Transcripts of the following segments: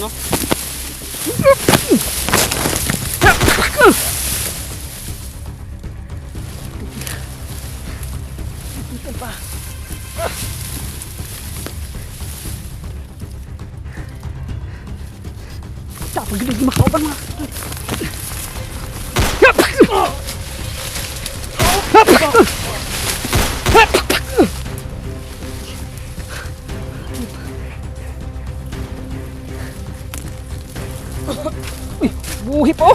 ano? Ito pa. Dapat hindi makauban mga. Buhi po!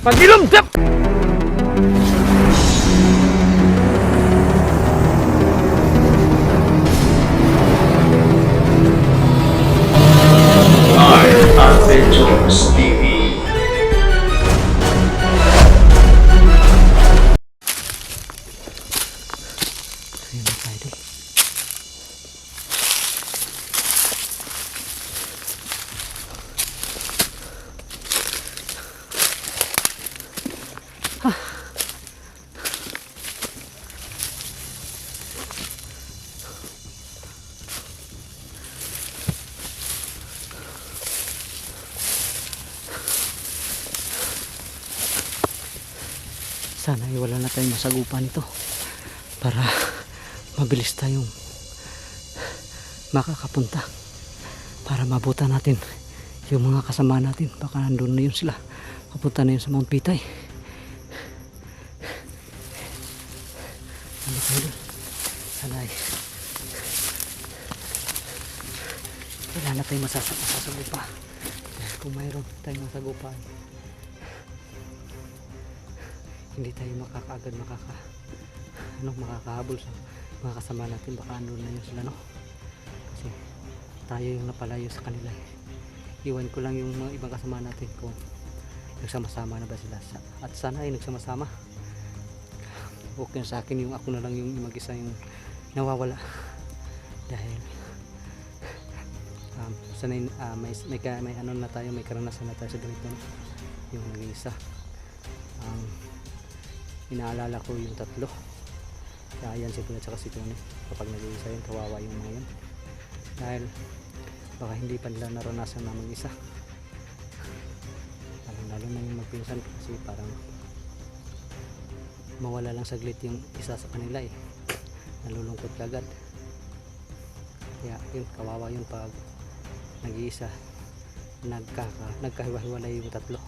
Pag-ilom! Adventures TV. Ayun na tayo doon. Sana ay wala na tayong masagupan nito para mabilis tayong makakapunta para mabutan natin yung mga kasama natin. Baka nandun na yun sila, papunta na yun sa Mount Pitay. Ano tayo dun? Sana ay wala na tayong masasagupa. Kung mayroon tayong masagupan, hindi tayo makakaagad makakahabol sa mga kasama natin. Baka ano na yun sila, no? Kasi tayo yung napalayo sa kanila. Iwan ko lang yung mga ibang kasama natin kung nagsama-sama na ba sila, at sana ay nagsama-sama. Okay sa akin yung ako na lang yung mag-isa yung nawawala, dahil sanay, may ano na tayo, may karanasan na tayo sa ganito, no? Yung nag-iisa. Inaalala ko yung tatlo, kaya yan si Tuna at si Tony. Kapag nag-iisa yun, kawawa yung mga yun, dahil baka hindi pa nila naranasan na mag-isa, lalo na yung magpinsan, kasi parang mawala lang saglit yung isa sa kanila eh, nalulungkot kagad. Kaya yun, kawawa yun pag nag-iisa, nagkahiwa-hiwalay yung tatlo.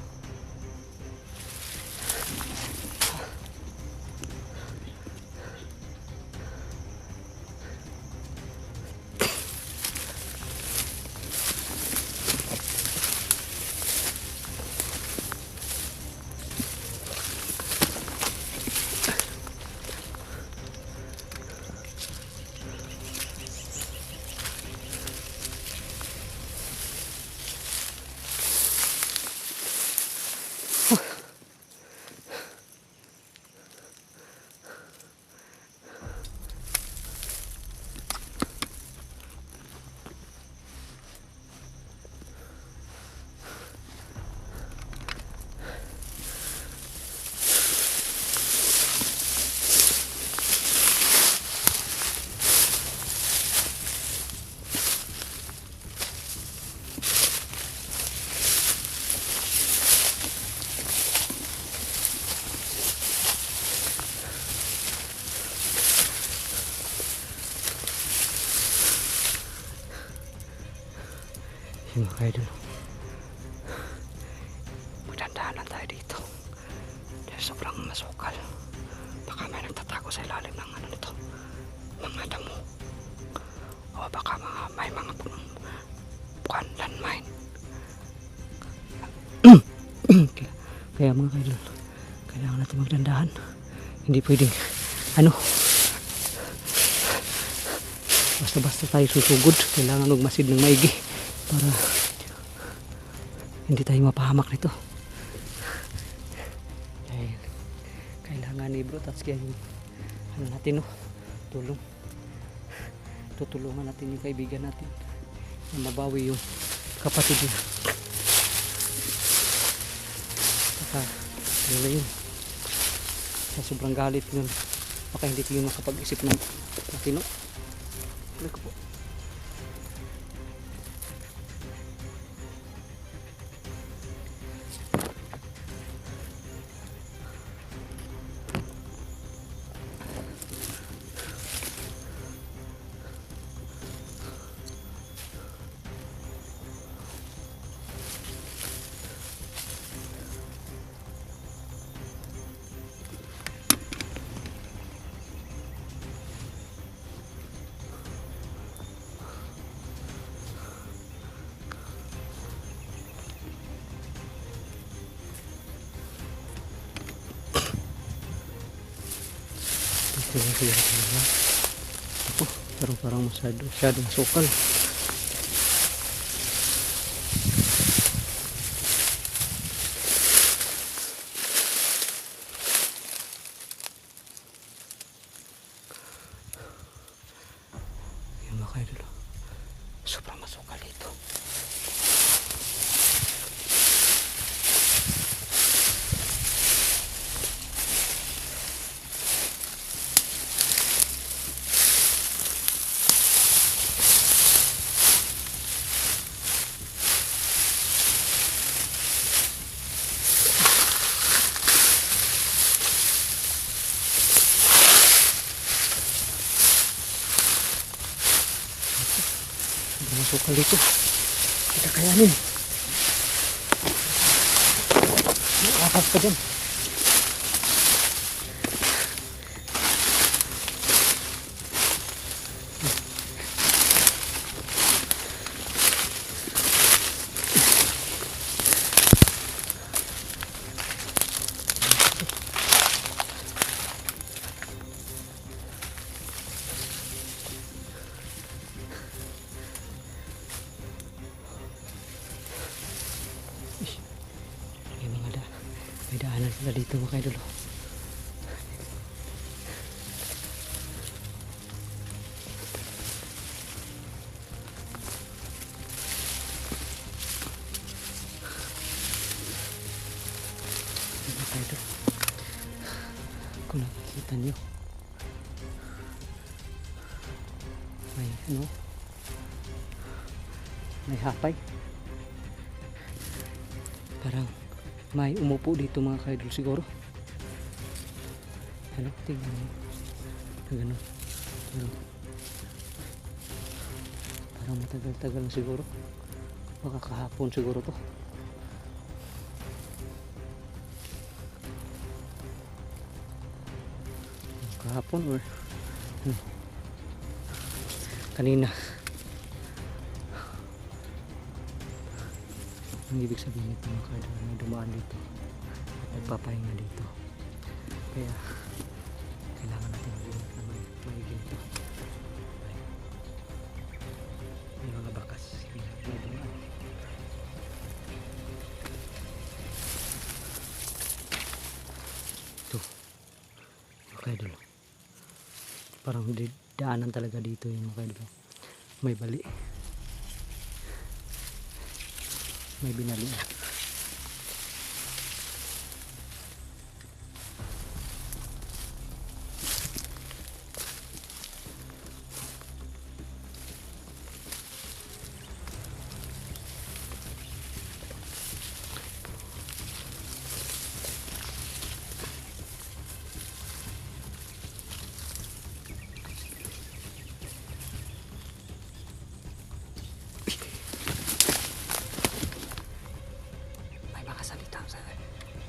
Yung mga idol, magdandahan lang tayo dito dahil sobrang masukal. Baka may nagtatago sa ilalim ng ano nito, mga damo, o baka may mga bukan landmine. Kaya mga idol, kailangan natin magdandahan. Hindi pwedeng basta-basta tayo susugod. Kailangan magmasid ng maigi para hindi tayo mapahamak nito. Dahil kailangan ni Bro Tats kaya yung natin, no, tutulungan natin yung kaibigan natin na mabawi yung kapatid niya. Saka na yun, sa sobrang galit nun, baka hindi tayo makapag-isip ng matino. Ano ko po? lang siguro kanila. Ako, pero parang masyadong sukal. Ayan mga kaidol, sobrang masukal ito. Masukal dito. Kita kayanin. Akas pa dyan. May daanan sila dito mga kaidol. Mga kaidol, kung nakikita nyo, may may hapay. Parang may umupo dito mga kaidol siguro. Tingnan mo. Ganun. Parang matagal-tagal na siguro. Baka kahapon siguro to. Kahapon or kanina. Ang ibig sabihin nito mga kaidol, may dumaan dito at nagpapahinga dito, kaya kailangan natin mag-ingat na maiging ito. May mga bakas may dumaan. Ito mga kaidol, parang daanan talaga dito yung mga kaidol. May bali, may binali.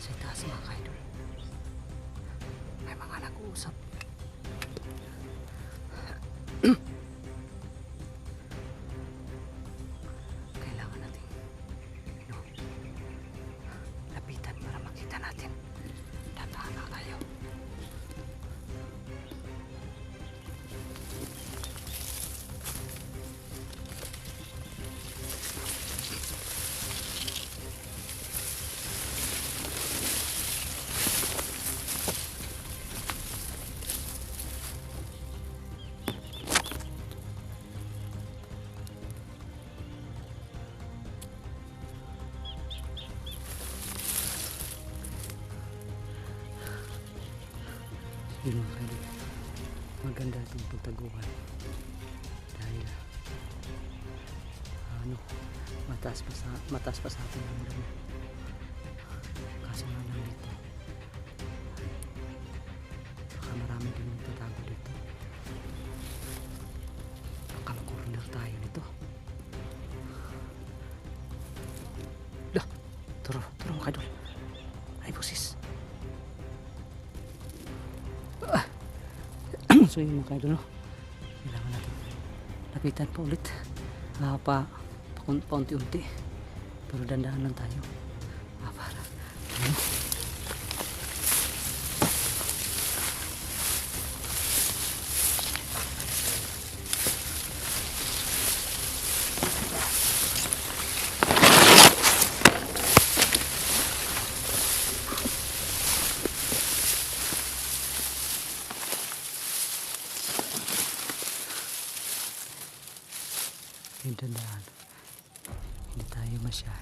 Sa taas mga kaidol, may mga nag-uusap. Kailangan natin lapitan para makita natin. Tandaan na tayo. Yun mga kaidol, maganda itong pagtaguan dahil mataas pa sa atin ang dami. Kaso nga lang dito, baka marami din yung tatago dito. Baka mag-corner tayo nito. Turo mga kaidol, ay busis. So yun mga kaidol, kailangan natin lapitan pa ulit, paunti-unti, pero dandahan lang tayo para Yung tandaan,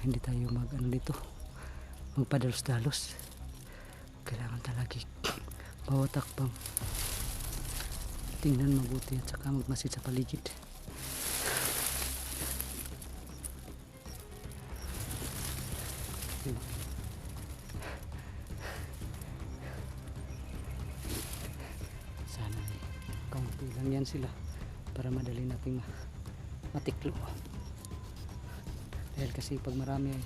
hindi tayo mag ano dito, magpadalos-dalos. Kailangan talaga bawat takbang tingnan mabuti at saka magmasid sa paligid. Sana kaunti lang yan sila para madali nating matiklo. Dahil kasi pag marami ay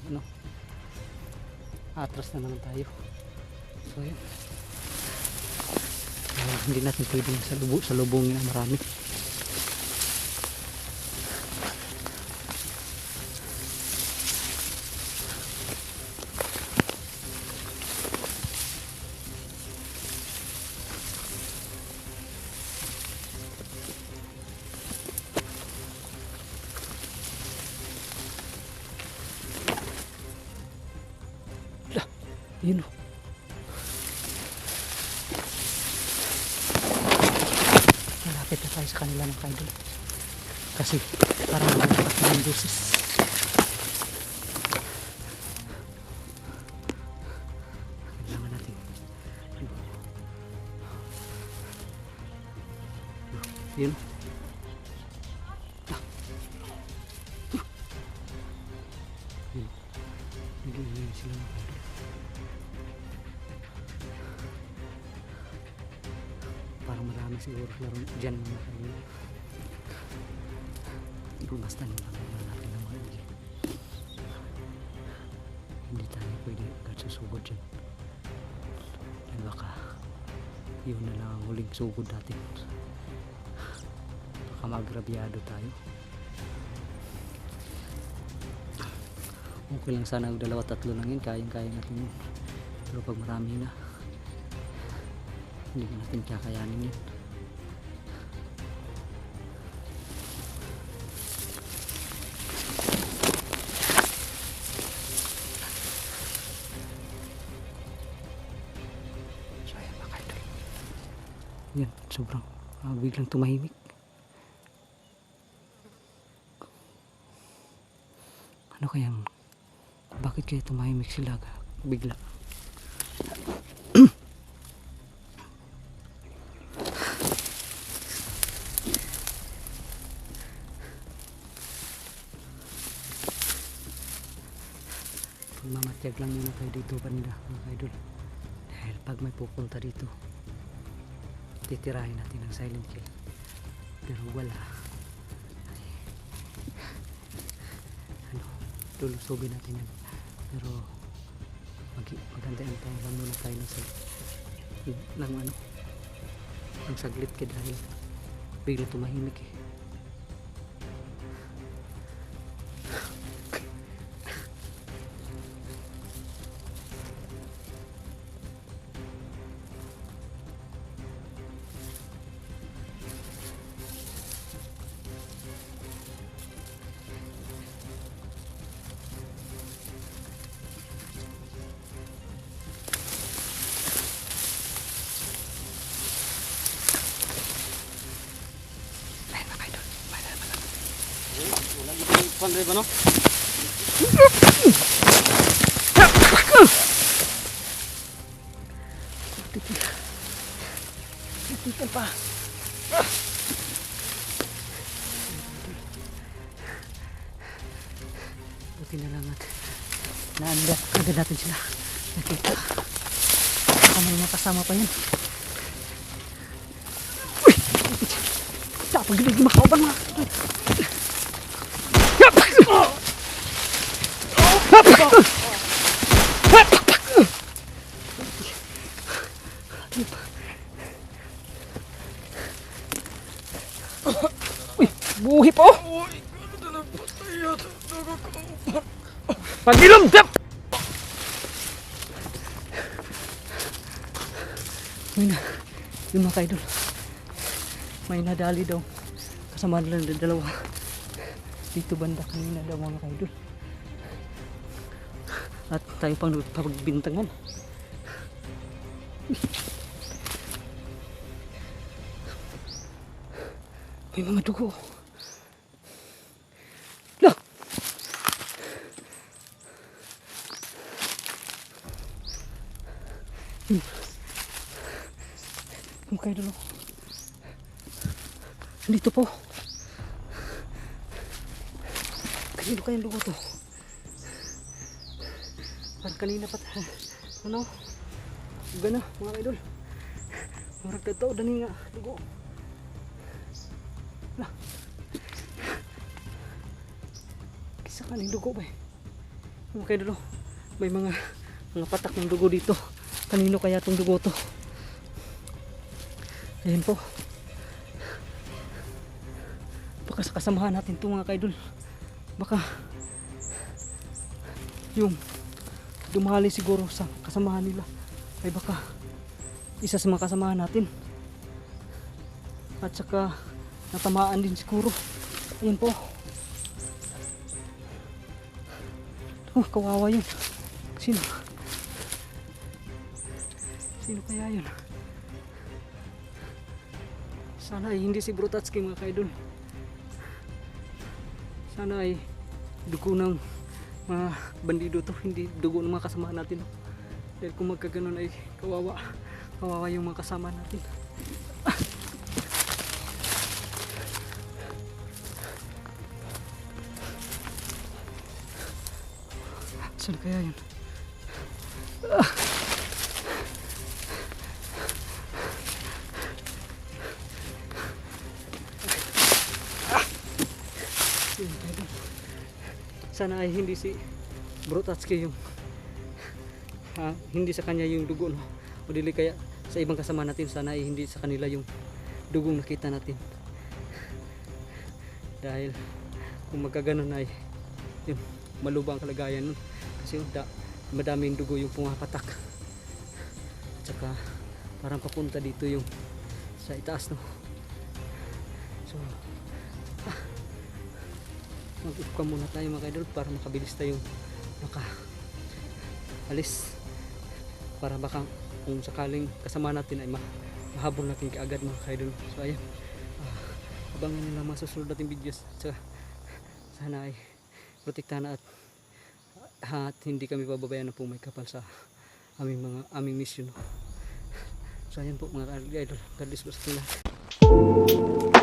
atras na naman tayo. So yun, hindi natin pwedeng salubungin ang marami. Yun o. Malapit na tayo sa kanila ng kaidol. Kasi parang nagpapas na yung boses. Kailangan natin. Yun o. Yun. Nag-iingay sila ng kaidol. Parang marami siguro laro dyan mga kaibigan. Basta naman natin ng mga igil. Hindi tayo pwede agad susugod dyan. Dahil baka yun na lang ang huling sugod natin. Baka maagrabyado tayo. Okay lang sana yung 2-3 lang yun, kayang-kaya natin yun. Pero pag marami na, hindi natin kakayanin yun. So ayan mga kaidol, yan, sobrang biglang tumahimik. Ano kayang, bakit kaya tumahimik sila bigla? Mamatyag lang muna tayo dito banda mga kaidol, dahil pag may pupunta dito titirahin natin ng silent kill, pero wala ay, lulusubin natin yan. Pero magandain tayo lang muna tayo ng saglit ka dahil bigla tumahimik eh. Pandai ba no? Titikal pa. Buti na lang at naandat agad natin sila. Nakita. Baka may makasama pa yan. Uy! Dapat gilig makauban mga. Uy, buhi po. Pagilom tap. Yun mga kaidol, may nadali daw kasama nila ng dalawa dito banda kanina daw mga kaidol, at tayo pang pagbintangan. May mga dugo. kaidol. Dito po. Kanino kayang dugo to? Parang kanina pa. Ano? Uga na mga kaidol. Murag dato dani nga dugo. Lah. Kisa kaning dugo ba? Mga kaidol. May mga patak ng dugo dito. Kanino kaya tong dugo to? Ayan po. Baka sa kasamahan natin ito mga kaidol. Baka yung dumali siguro sa kasamahan nila ay baka isa sa mga kasamahan natin. At saka natamaan din siguro. Ayan po. Oh, kawawa yun. Sino kaya yun? Sana ay hindi si Brotatsky mga kaidol. Sana ay dugo ng mga bandido to, hindi dugo ng mga kasama natin. Dahil kung magkaganon ay kawawa yung mga kasama natin. Saan kaya yun? Sana ay hindi si Brotatsky yung hindi sa kanya yung dugo, no? O dili kaya sa ibang kasama natin, sana ay hindi sa kanila yung dugong nakita natin. Dahil kung magkaganon ay yun, malubha ang kalagayan nun. Kasi madaming dugo yung pumapatak. Tsaka parang papunta dito yung sa itaas, no? So mag-uka muna tayo mga kaidol para makabilis tayong alis, para baka kung sakaling kasama natin ay mahabol natin kaagad mga kaidol. So ayan, abangan nyo lang mga susunod natin videos. So, sana ay protektahan at hindi kami pababayaan na pumay kapal sa aming mission. So ayan po mga kaidol, God bless po sa ating lahat.